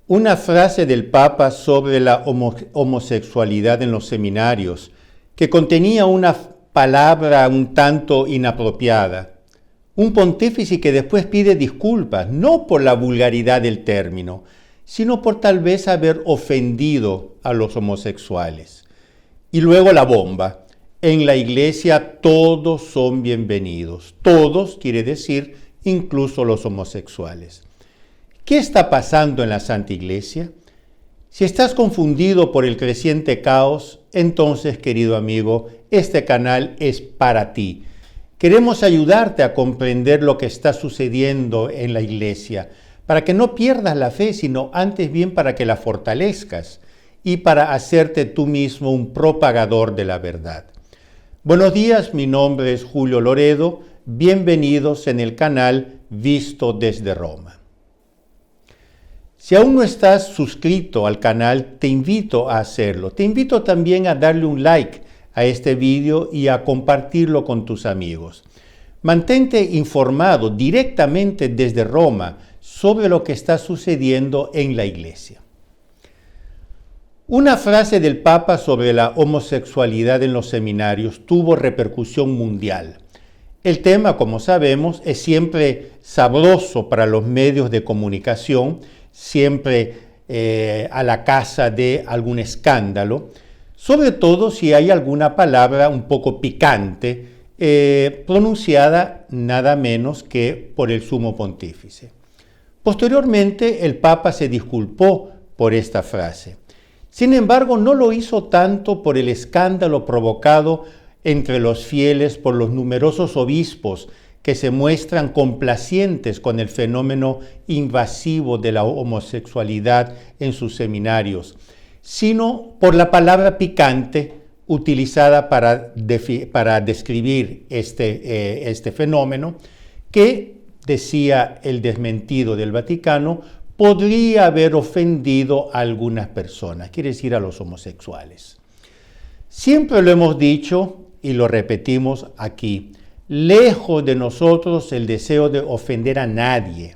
Una frase del Papa sobre la homosexualidad en los seminarios, que contenía una palabra un tanto inapropiada. Un pontífice que después pide disculpas, no por la vulgaridad del término, sino por tal vez haber ofendido a los homosexuales. Y luego la bomba. En la iglesia todos son bienvenidos. Todos quiere decir incluso los homosexuales. ¿Qué está pasando en la Santa Iglesia? Si estás confundido por el creciente caos, entonces, querido amigo, este canal es para ti. Queremos ayudarte a comprender lo que está sucediendo en la Iglesia, para que no pierdas la fe, sino antes bien para que la fortalezcas y para hacerte tú mismo un propagador de la verdad. Buenos días, mi nombre es Julio Loredo. Bienvenidos en el canal Visto desde Roma. Si aún no estás suscrito al canal, te invito a hacerlo. Te invito también a darle un like a este video y a compartirlo con tus amigos. Mantente informado directamente desde Roma sobre lo que está sucediendo en la Iglesia. Una frase del Papa sobre la homosexualidad en los seminarios tuvo repercusión mundial. El tema, como sabemos, es siempre sabroso para los medios de comunicación, siempre a la caza de algún escándalo, sobre todo si hay alguna palabra un poco picante, pronunciada nada menos que por el Sumo Pontífice. Posteriormente, el Papa se disculpó por esta frase. Sin embargo, no lo hizo tanto por el escándalo provocado entre los fieles por los numerosos obispos que se muestran complacientes con el fenómeno invasivo de la homosexualidad en sus seminarios, sino por la palabra picante utilizada para describir este fenómeno, que, decía el desmentido del Vaticano, podría haber ofendido a algunas personas, quiere decir a los homosexuales. Siempre lo hemos dicho y lo repetimos aquí. Lejos de nosotros el deseo de ofender a nadie.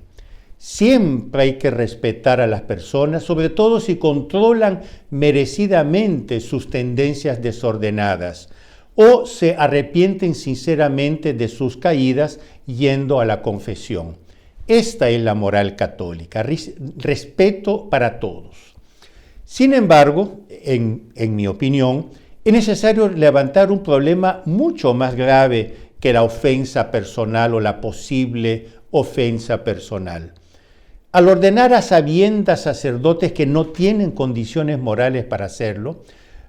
Siempre hay que respetar a las personas, sobre todo si controlan merecidamente sus tendencias desordenadas o se arrepienten sinceramente de sus caídas yendo a la confesión. Esta es la moral católica, respeto para todos. Sin embargo, en mi opinión, es necesario levantar un problema mucho más grave que la ofensa personal o la posible ofensa personal. Al ordenar a sabiendas sacerdotes que no tienen condiciones morales para hacerlo,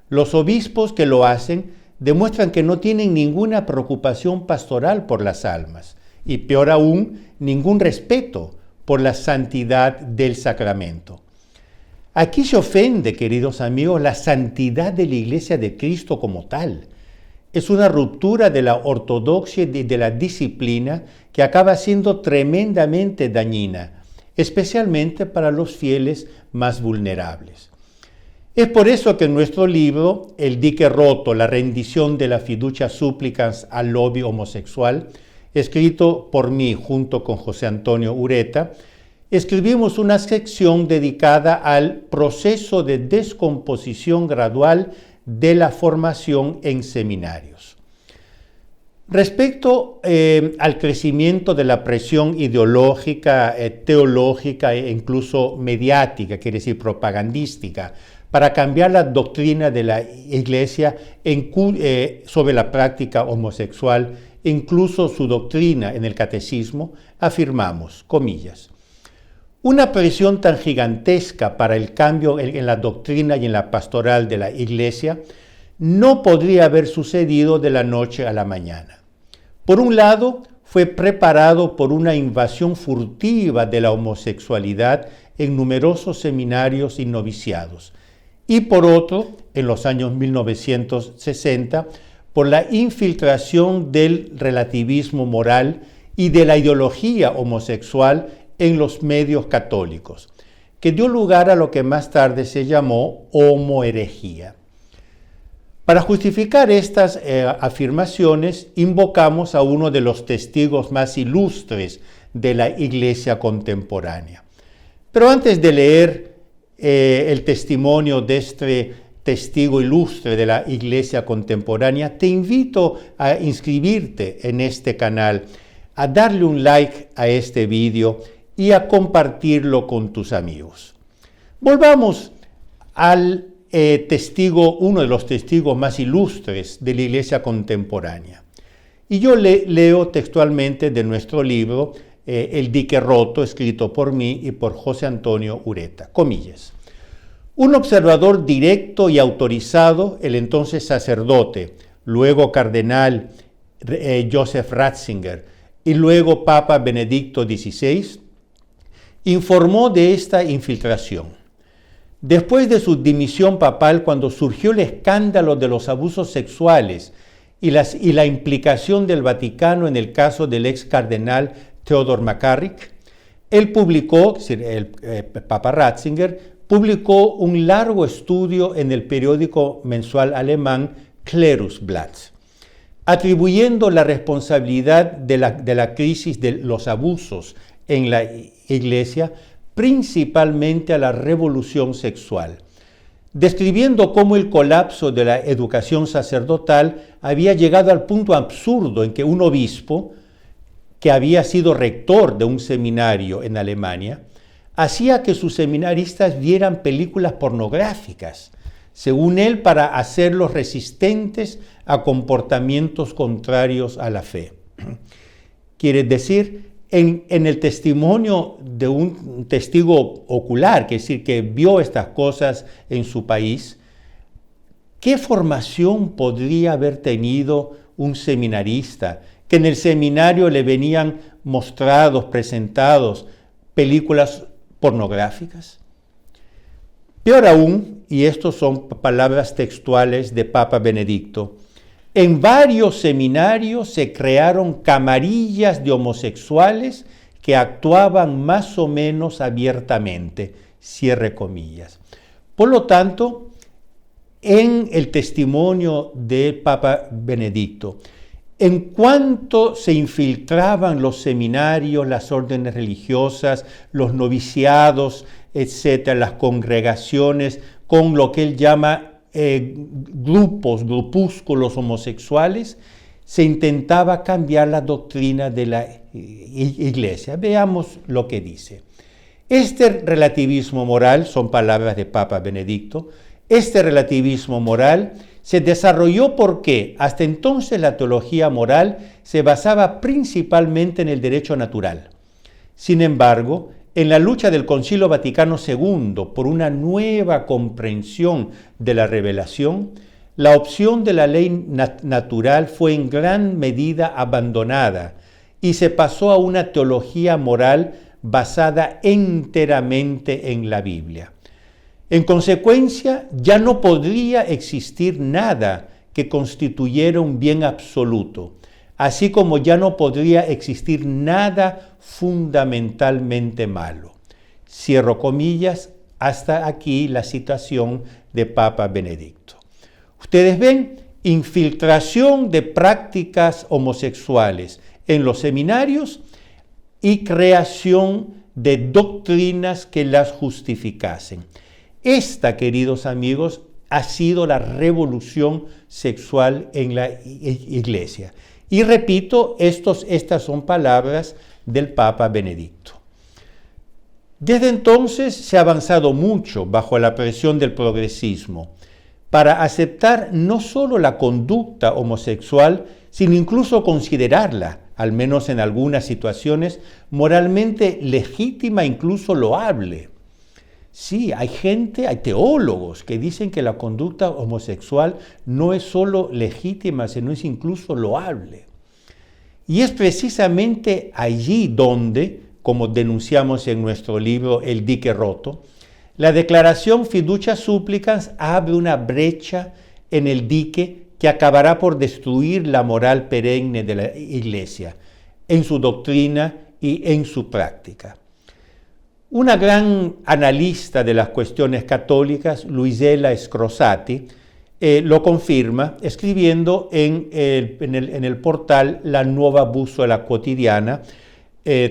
los obispos que lo hacen demuestran que no tienen ninguna preocupación pastoral por las almas y, peor aún, ningún respeto por la santidad del sacramento. Aquí se ofende, queridos amigos, la santidad de la Iglesia de Cristo como tal. Es una ruptura de la ortodoxia y de la disciplina que acaba siendo tremendamente dañina, especialmente para los fieles más vulnerables. Es por eso que en nuestro libro, El dique roto, la rendición de la fiducia supplicans al lobby homosexual, escrito por mí junto con José Antonio Ureta, escribimos una sección dedicada al proceso de descomposición gradual de la formación en seminarios. Respecto al crecimiento de la presión ideológica, teológica e incluso mediática, quiere decir propagandística, para cambiar la doctrina de la Iglesia sobre la práctica homosexual, incluso su doctrina en el catecismo, afirmamos, comillas, una presión tan gigantesca para el cambio en la doctrina y en la pastoral de la Iglesia no podría haber sucedido de la noche a la mañana. Por un lado, fue preparado por una invasión furtiva de la homosexualidad en numerosos seminarios y noviciados, y por otro, en los años 1960, por la infiltración del relativismo moral y de la ideología homosexual en los medios católicos, que dio lugar a lo que más tarde se llamó homoherejía. Para justificar estas afirmaciones, invocamos a uno de los testigos más ilustres de la Iglesia contemporánea. Pero antes de leer el testimonio de este testigo ilustre de la Iglesia contemporánea, te invito a inscribirte en este canal, a darle un like a este video y a compartirlo con tus amigos. Volvamos al uno de los testigos más ilustres de la Iglesia contemporánea. Y yo leo textualmente de nuestro libro El dique roto, escrito por mí y por José Antonio Ureta. Comillas. Un observador directo y autorizado, el entonces sacerdote, luego cardenal Joseph Ratzinger y luego Papa Benedicto XVI, informó de esta infiltración. Después de su dimisión papal, cuando surgió el escándalo de los abusos sexuales y la implicación del Vaticano en el caso del ex cardenal Theodor McCarrick, él publicó, el Papa Ratzinger, publicó un largo estudio en el periódico mensual alemán Klerusblatt, atribuyendo la responsabilidad de la crisis de los abusos en la Iglesia principalmente a la revolución sexual, describiendo cómo el colapso de la educación sacerdotal había llegado al punto absurdo en que un obispo, que había sido rector de un seminario en Alemania, hacía que sus seminaristas vieran películas pornográficas, según él, para hacerlos resistentes a comportamientos contrarios a la fe. Quiere decir, en el testimonio de un testigo ocular, que es decir, que vio estas cosas en su país, ¿qué formación podría haber tenido un seminarista que en el seminario le venían presentados películas pornográficas? Peor aún, y estas son palabras textuales de Papa Benedicto, en varios seminarios se crearon camarillas de homosexuales que actuaban más o menos abiertamente, cierre comillas. Por lo tanto, en el testimonio del Papa Benedicto, en cuanto se infiltraban los seminarios, las órdenes religiosas, los noviciados, etcétera, las congregaciones, con lo que él llama grupúsculos homosexuales, se intentaba cambiar la doctrina de la Iglesia. Veamos lo que dice. Este relativismo moral, son palabras de Papa Benedicto, este relativismo moral se desarrolló porque hasta entonces la teología moral se basaba principalmente en el derecho natural. Sin embargo, en la lucha del Concilio Vaticano II por una nueva comprensión de la revelación, la opción de la ley natural fue en gran medida abandonada y se pasó a una teología moral basada enteramente en la Biblia. En consecuencia, ya no podría existir nada que constituyera un bien absoluto, así como ya no podría existir nada fundamentalmente malo. Cierro comillas, hasta aquí la citación de Papa Benedicto. Ustedes ven, infiltración de prácticas homosexuales en los seminarios y creación de doctrinas que las justificasen. Esta, queridos amigos, ha sido la revolución sexual en la Iglesia. Y repito, estas son palabras del Papa Benedicto. Desde entonces se ha avanzado mucho bajo la presión del progresismo para aceptar no solo la conducta homosexual, sino incluso considerarla, al menos en algunas situaciones, moralmente legítima, incluso loable. Sí, hay teólogos que dicen que la conducta homosexual no es solo legítima, sino es incluso loable. Y es precisamente allí donde, como denunciamos en nuestro libro El dique roto, la declaración Fiducia Supplicans abre una brecha en el dique que acabará por destruir la moral perenne de la Iglesia, en su doctrina y en su práctica. Una gran analista de las cuestiones católicas, Luisella Scrosati, lo confirma escribiendo en el portal La Nuova Bussola Quotidiana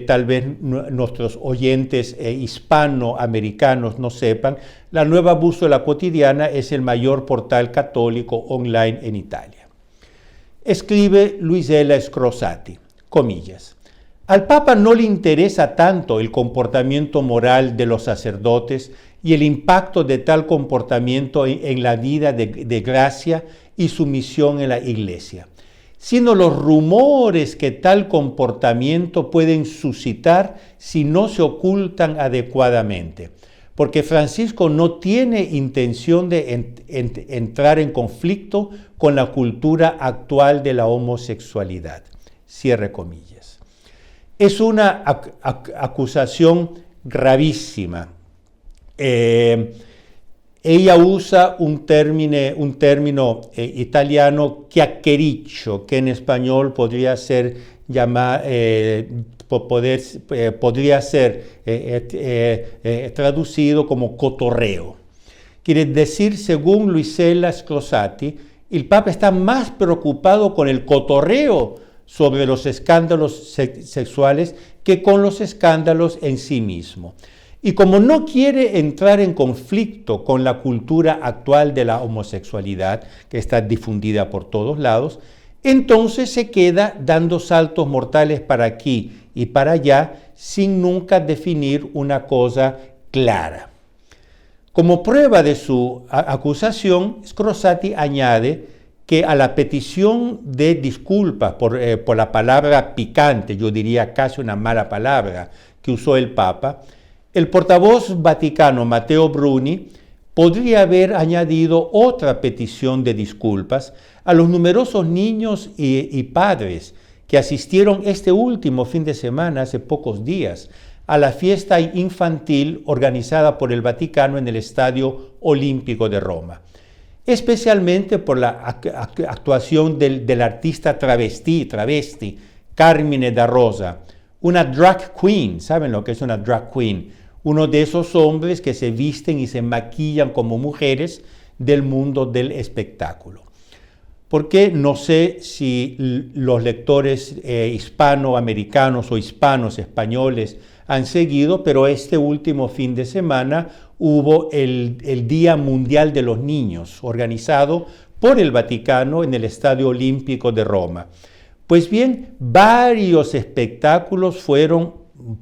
tal vez nuestros oyentes hispanoamericanos no sepan, la Nueva Bússola Quotidiana es el mayor portal católico online en Italia. Escribe Luisella Scrosati, comillas, al Papa no le interesa tanto el comportamiento moral de los sacerdotes y el impacto de tal comportamiento en la vida de gracia y su misión en la Iglesia, sino los rumores que tal comportamiento pueden suscitar si no se ocultan adecuadamente, porque Francisco no tiene intención de entrar en conflicto con la cultura actual de la homosexualidad. Cierre comillas. Es una acusación gravísima. Ella usa un término italiano chiacchiericcio, que en español podría ser traducido como cotorreo. Quiere decir, según Luisella Scrosati, el Papa está más preocupado con el cotorreo sobre los escándalos sexuales que con los escándalos en sí mismo. Y como no quiere entrar en conflicto con la cultura actual de la homosexualidad, que está difundida por todos lados, entonces se queda dando saltos mortales para aquí y para allá sin nunca definir una cosa clara. Como prueba de su acusación, Scrosati añade que a la petición de disculpas por la palabra picante, yo diría casi una mala palabra, que usó el Papa, el portavoz vaticano Matteo Bruni podría haber añadido otra petición de disculpas a los numerosos niños y padres que asistieron este último fin de semana, hace pocos días, a la fiesta infantil organizada por el Vaticano en el Estadio Olímpico de Roma, especialmente por la actuación del artista travesti Carmine da Rosa, una drag queen. ¿Saben lo que es una drag queen? Uno de esos hombres que se visten y se maquillan como mujeres del mundo del espectáculo. Porque no sé si los lectores hispanoamericanos o hispanos españoles han seguido, pero este último fin de semana hubo el Día Mundial de los Niños, organizado por el Vaticano en el Estadio Olímpico de Roma. Pues bien, varios espectáculos fueron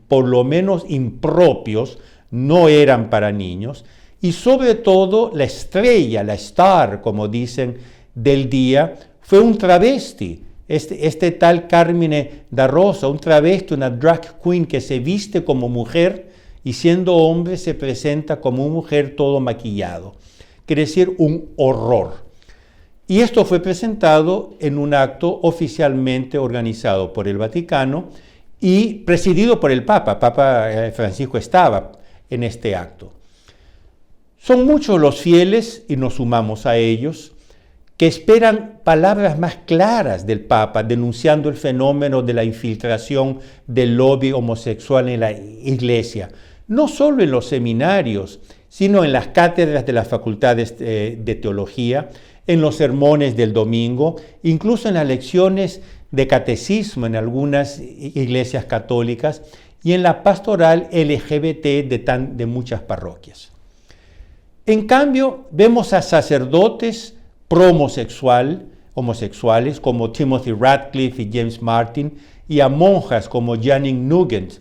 por lo menos impropios, no eran para niños, y sobre todo la estrella, la star, como dicen, del día, fue un travesti, este tal Carmine da Rosa, un travesti, una drag queen que se viste como mujer y siendo hombre se presenta como mujer todo maquillado. Quiere decir, un horror. Y esto fue presentado en un acto oficialmente organizado por el Vaticano y presidido por el Papa. Papa Francisco estaba en este acto. Son muchos los fieles, y nos sumamos a ellos, que esperan palabras más claras del Papa denunciando el fenómeno de la infiltración del lobby homosexual en la Iglesia, no solo en los seminarios, sino en las cátedras de las facultades de teología, en los sermones del domingo, incluso en las lecciones de catecismo en algunas iglesias católicas y en la pastoral LGBT de muchas parroquias. En cambio, vemos a sacerdotes homosexuales como Timothy Radcliffe y James Martin, y a monjas como Janine Nugent,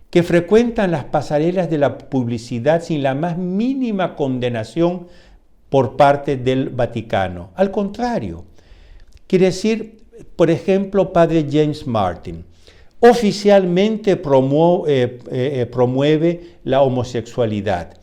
que frecuentan las pasarelas de la publicidad sin la más mínima condenación por parte del Vaticano. Al contrario, quiere decir, por ejemplo, Padre James Martin, oficialmente promueve la homosexualidad.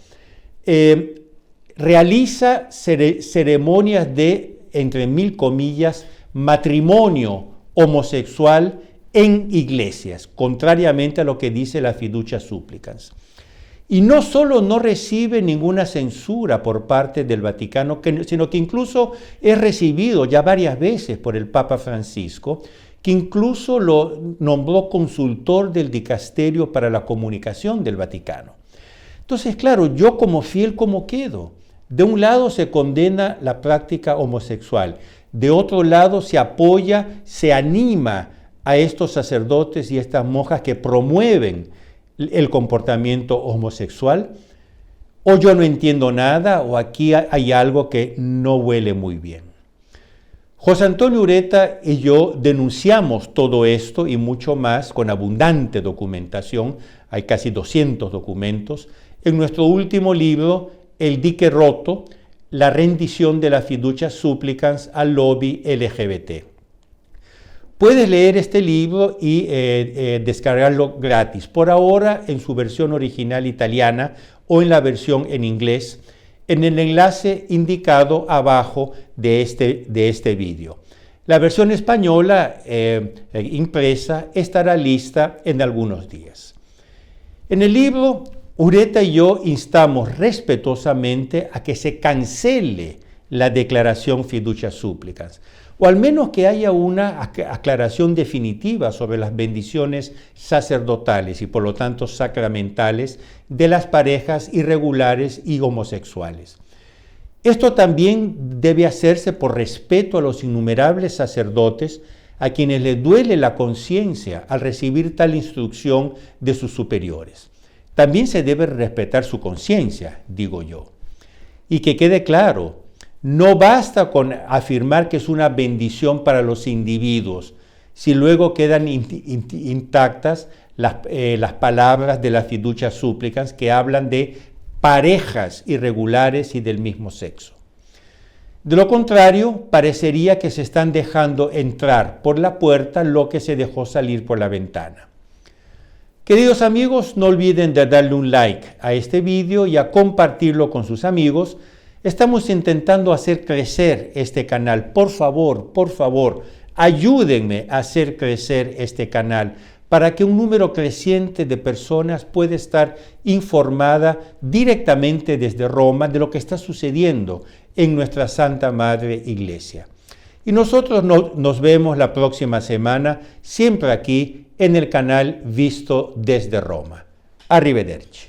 Realiza ceremonias de, entre mil comillas, matrimonio homosexual en iglesias, contrariamente a lo que dice la Fiducia Supplicans. Y no solo no recibe ninguna censura por parte del Vaticano, sino que incluso es recibido ya varias veces por el Papa Francisco, que incluso lo nombró consultor del Dicasterio para la Comunicación del Vaticano. Entonces, claro, yo como fiel, ¿cómo quedo? De un lado se condena la práctica homosexual, de otro lado se apoya, se anima a estos sacerdotes y estas monjas que promueven el comportamiento homosexual? ¿O yo no entiendo nada o aquí hay algo que no huele muy bien? José Antonio Ureta y yo denunciamos todo esto y mucho más con abundante documentación, hay casi 200 documentos, en nuestro último libro, El dique roto, la rendición de las fiducias supplicans al lobby LGBT. Puedes leer este libro y descargarlo gratis, por ahora en su versión original italiana o en la versión en inglés, en el enlace indicado abajo de este vídeo. La versión española impresa estará lista en algunos días. En el libro, Ureta y yo instamos respetuosamente a que se cancele la declaración fiducia supplicans, o al menos que haya una aclaración definitiva sobre las bendiciones sacerdotales y por lo tanto sacramentales de las parejas irregulares y homosexuales. Esto también debe hacerse por respeto a los innumerables sacerdotes a quienes les duele la conciencia al recibir tal instrucción de sus superiores. También se debe respetar su conciencia, digo yo. Y que quede claro, no basta con afirmar que es una bendición para los individuos, si luego quedan intactas las palabras de las fiducias supplicans que hablan de parejas irregulares y del mismo sexo. De lo contrario, parecería que se están dejando entrar por la puerta lo que se dejó salir por la ventana. Queridos amigos, no olviden de darle un like a este vídeo y a compartirlo con sus amigos. Estamos intentando hacer crecer este canal. Por favor, ayúdenme a hacer crecer este canal para que un número creciente de personas pueda estar informada directamente desde Roma de lo que está sucediendo en nuestra Santa Madre Iglesia. Y nosotros nos vemos la próxima semana, siempre aquí en el canal Visto desde Roma. Arrivederci.